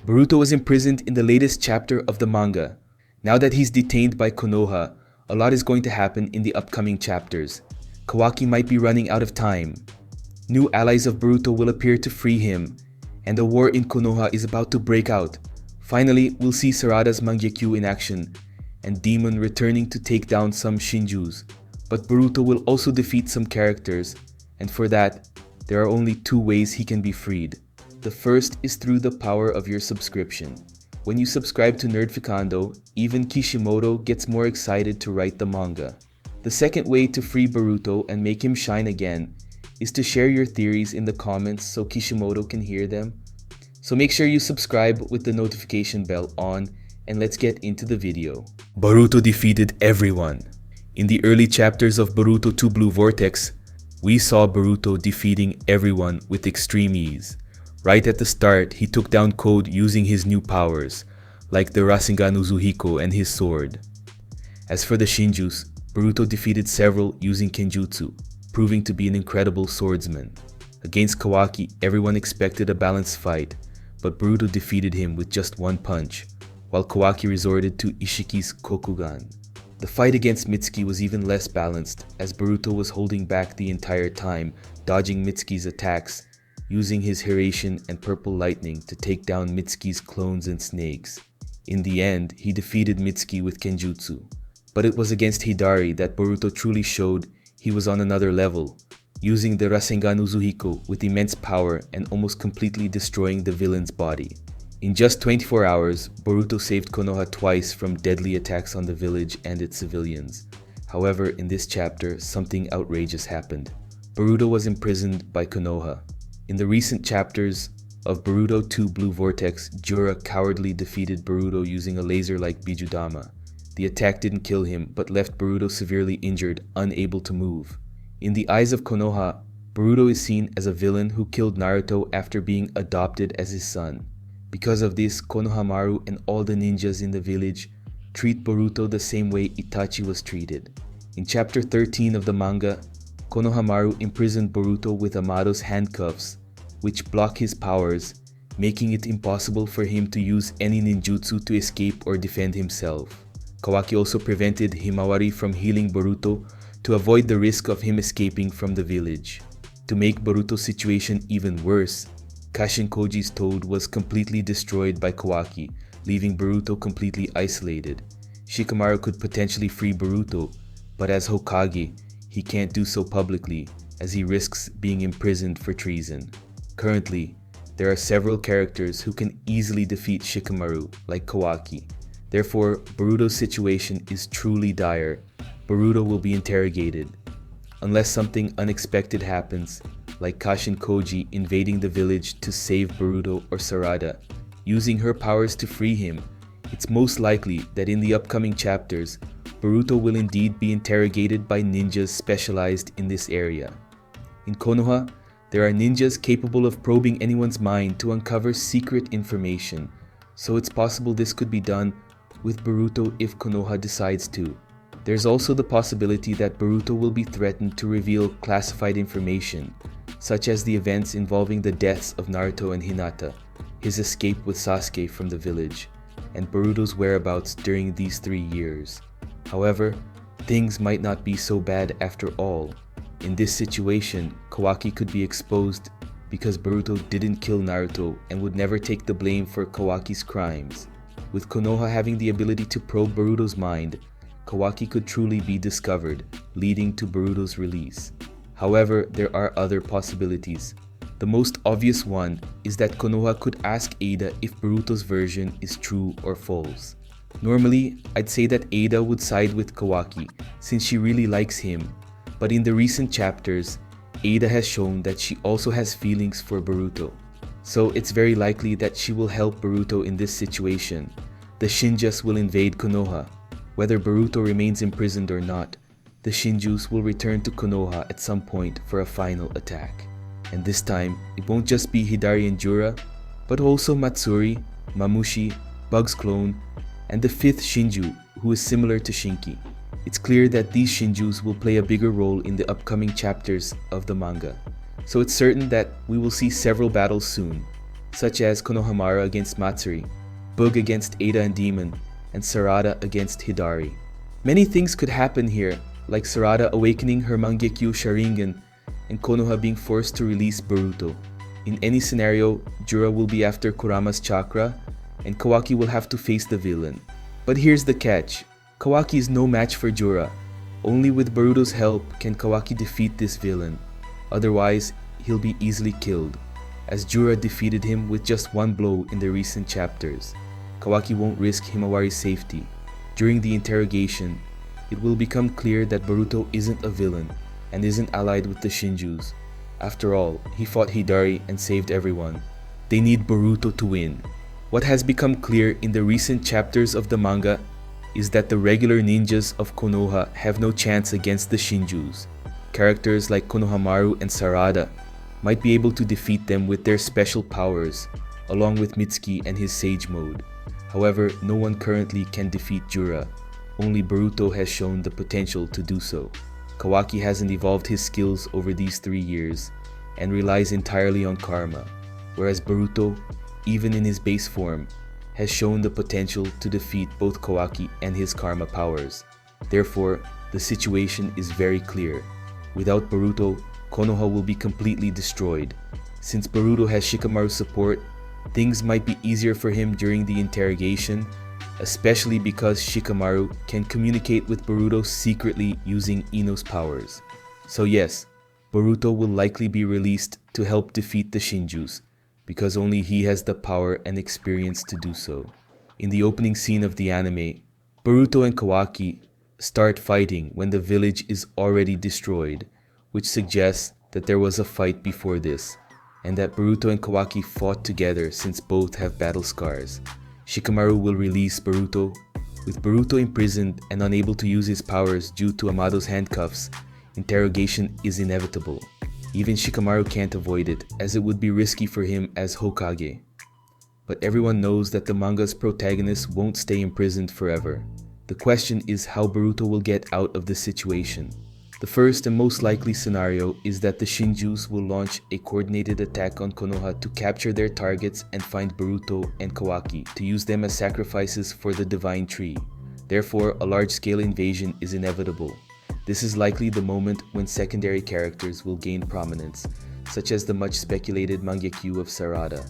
Boruto was imprisoned in the latest chapter of the manga. Now that he's detained by Konoha, a lot is going to happen in the upcoming chapters. Kawaki might be running out of time. New allies of Boruto will appear to free him, and the war in Konoha is about to break out. Finally, we'll see Sarada's Mangyekyu in action, and Demon returning to take down some Shinjus. But Boruto will also defeat some characters, and for that, there are only two ways he can be freed. The first is through the power of your subscription. When you subscribe to Nerdficando, even Kishimoto gets more excited to write the manga. The second way to free Boruto and make him shine again is to share your theories in the comments so Kishimoto can hear them. So make sure you subscribe with the notification bell on, and let's get into the video. Boruto defeated everyone. In the early chapters of Boruto 2 Blue Vortex, we saw Boruto defeating everyone with extreme ease. Right at the start, he took down Code using his new powers, like the Rasengan Uzuhiko and his sword. As for the Shinjus, Boruto defeated several using Kenjutsu, proving to be an incredible swordsman. Against Kawaki, everyone expected a balanced fight, but Boruto defeated him with just one punch, while Kawaki resorted to Ishiki's Kokugan. The fight against Mitsuki was even less balanced, as Boruto was holding back the entire time, dodging Mitsuki's attacks, using his Hiraishin and Purple Lightning to take down Mitsuki's clones and snakes. In the end, he defeated Mitsuki with Kenjutsu. But it was against Hidari that Boruto truly showed he was on another level, using the Rasengan Uzuhiko with immense power and almost completely destroying the villain's body. In just 24 hours, Boruto saved Konoha twice from deadly attacks on the village and its civilians. However, in this chapter, something outrageous happened. Boruto was imprisoned by Konoha. In the recent chapters of Boruto 2 Blue Vortex, Jura cowardly defeated Boruto using a laser-like Bijudama. The attack didn't kill him, but left Boruto severely injured, unable to move. In the eyes of Konoha, Boruto is seen as a villain who killed Naruto after being adopted as his son. Because of this, Konohamaru and all the ninjas in the village treat Boruto the same way Itachi was treated. In chapter 13 of the manga, Konohamaru imprisoned Boruto with Amado's handcuffs, which block his powers, making it impossible for him to use any ninjutsu to escape or defend himself. Kawaki also prevented Himawari from healing Boruto to avoid the risk of him escaping from the village. To make Boruto's situation even worse, Kashin Koji's toad was completely destroyed by Kawaki, leaving Boruto completely isolated. Shikamaru could potentially free Boruto, but as Hokage, he can't do so publicly as he risks being imprisoned for treason. Currently, there are several characters who can easily defeat Shikamaru, like Kawaki. Therefore, Boruto's situation is truly dire. Boruto will be interrogated. Unless something unexpected happens, like Kashin Koji invading the village to save Boruto or Sarada, using her powers to free him, it's most likely that in the upcoming chapters, Boruto will indeed be interrogated by ninjas specialized in this area. In Konoha, there are ninjas capable of probing anyone's mind to uncover secret information, so it's possible this could be done with Boruto if Konoha decides to. There's also the possibility that Boruto will be threatened to reveal classified information, such as the events involving the deaths of Naruto and Hinata, his escape with Sasuke from the village, and Boruto's whereabouts during these 3 years. However, things might not be so bad after all. In this situation, Kawaki could be exposed because Boruto didn't kill Naruto and would never take the blame for Kawaki's crimes. With Konoha having the ability to probe Boruto's mind, Kawaki could truly be discovered, leading to Boruto's release. However, there are other possibilities. The most obvious one is that Konoha could ask Ada if Boruto's version is true or false. Normally, I'd say that Ada would side with Kawaki since she really likes him, but in the recent chapters, Ada has shown that she also has feelings for Boruto. So it's very likely that she will help Boruto in this situation. The Shinjas will invade Konoha. Whether Boruto remains imprisoned or not, the Shinjus will return to Konoha at some point for a final attack. And this time, it won't just be Hidari and Jura, but also Matsuri, Mamushi, Bug's clone, and the 5th Shinju, who is similar to Shinki. It's clear that these Shinjus will play a bigger role in the upcoming chapters of the manga. So it's certain that we will see several battles soon. such as Konohamaru against Matsuri, Bug against Ada and Demon, and Sarada against Hidari. Many things could happen here, like Sarada awakening her Mangekyo Sharingan and Konoha being forced to release Boruto. In any scenario, Jura will be after Kurama's chakra, and Kawaki will have to face the villain. But here's the catch, Kawaki is no match for Jura. Only with Boruto's help can Kawaki defeat this villain, otherwise he'll be easily killed, as Jura defeated him with just one blow in the recent chapters. Kawaki won't risk Himawari's safety. During the interrogation, it will become clear that Boruto isn't a villain and isn't allied with the Shinjus. After all, he fought Hidari and saved everyone. They need Boruto to win. What has become clear in the recent chapters of the manga is that the regular ninjas of Konoha have no chance against the Shinjus. Characters like Konohamaru and Sarada might be able to defeat them with their special powers, along with Mitsuki and his Sage Mode. However, no one currently can defeat Jura. Only Boruto has shown the potential to do so. Kawaki hasn't evolved his skills over these 3 years and relies entirely on karma, whereas Boruto, even in his base form, has shown the potential to defeat both Kawaki and his karma powers. Therefore, the situation is very clear. Without Boruto, Konoha will be completely destroyed. Since Boruto has Shikamaru's support, things might be easier for him during the interrogation, especially because Shikamaru can communicate with Boruto secretly using Ino's powers. So yes, Boruto will likely be released to help defeat the Shinjus, because only he has the power and experience to do so. In the opening scene of the anime, Boruto and Kawaki start fighting when the village is already destroyed, which suggests that there was a fight before this, and that Boruto and Kawaki fought together since both have battle scars. Shikamaru will release Boruto. With Boruto imprisoned and unable to use his powers due to Amado's handcuffs, interrogation is inevitable. Even Shikamaru can't avoid it, as it would be risky for him as Hokage. But everyone knows that the manga's protagonist won't stay imprisoned forever. The question is how Boruto will get out of this situation. The first and most likely scenario is that the Shinjus will launch a coordinated attack on Konoha to capture their targets and find Boruto and Kawaki to use them as sacrifices for the Divine Tree. Therefore, a large-scale invasion is inevitable. This is likely the moment when secondary characters will gain prominence, such as the much-speculated Mangekyo of Sarada,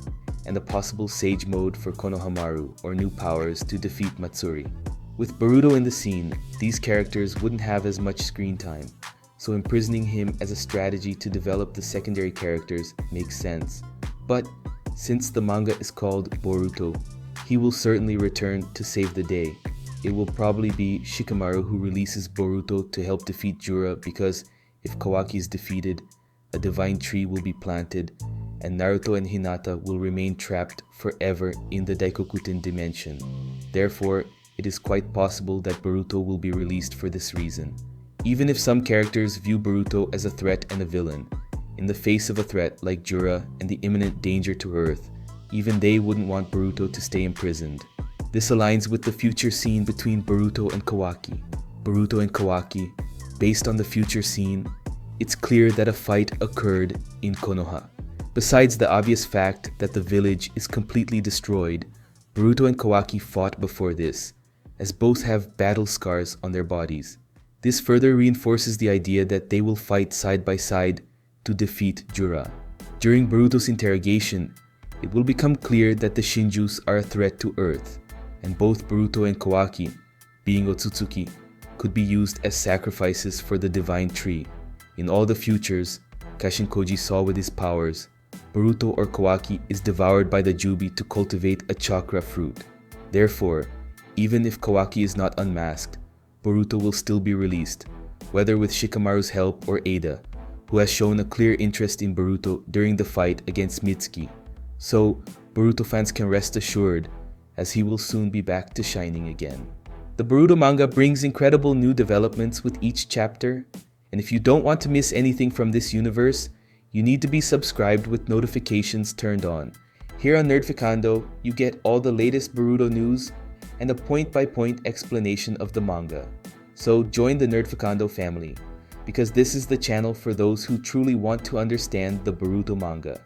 and the possible Sage Mode for Konohamaru or new powers to defeat Matsuri. With Boruto in the scene, these characters wouldn't have as much screen time, so imprisoning him as a strategy to develop the secondary characters makes sense. But since the manga is called Boruto, he will certainly return to save the day. It will probably be Shikamaru who releases Boruto to help defeat Jura, because if Kawaki is defeated, a divine tree will be planted, and Naruto and Hinata will remain trapped forever in the Daikokuten dimension. Therefore, it is quite possible that Boruto will be released for this reason. Even if some characters view Boruto as a threat and a villain, in the face of a threat like Jura and the imminent danger to Earth, even they wouldn't want Boruto to stay imprisoned. This aligns with the future scene between Boruto and Kawaki. Based on the future scene, it's clear that a fight occurred in Konoha. Besides the obvious fact that the village is completely destroyed, Boruto and Kawaki fought before this, as both have battle scars on their bodies. This further reinforces the idea that they will fight side by side to defeat Jura. During Boruto's interrogation, it will become clear that the Shinjus are a threat to Earth, and both Boruto and Kawaki, being Otsutsuki, could be used as sacrifices for the Divine Tree. In all the futures Kashinkoji saw with his powers, Boruto or Kawaki is devoured by the Jubi to cultivate a chakra fruit. Therefore, even if Kawaki is not unmasked, Boruto will still be released, whether with Shikamaru's help or Ada, who has shown a clear interest in Boruto during the fight against Mitsuki. So, Boruto fans can rest assured, as he will soon be back to shining again. The Boruto manga brings incredible new developments with each chapter, and if you don't want to miss anything from this universe, you need to be subscribed with notifications turned on. Here on Nerdficando, you get all the latest Boruto news and a point-by-point explanation of the manga. So join the Nerdficando family, because this is the channel for those who truly want to understand the Boruto manga.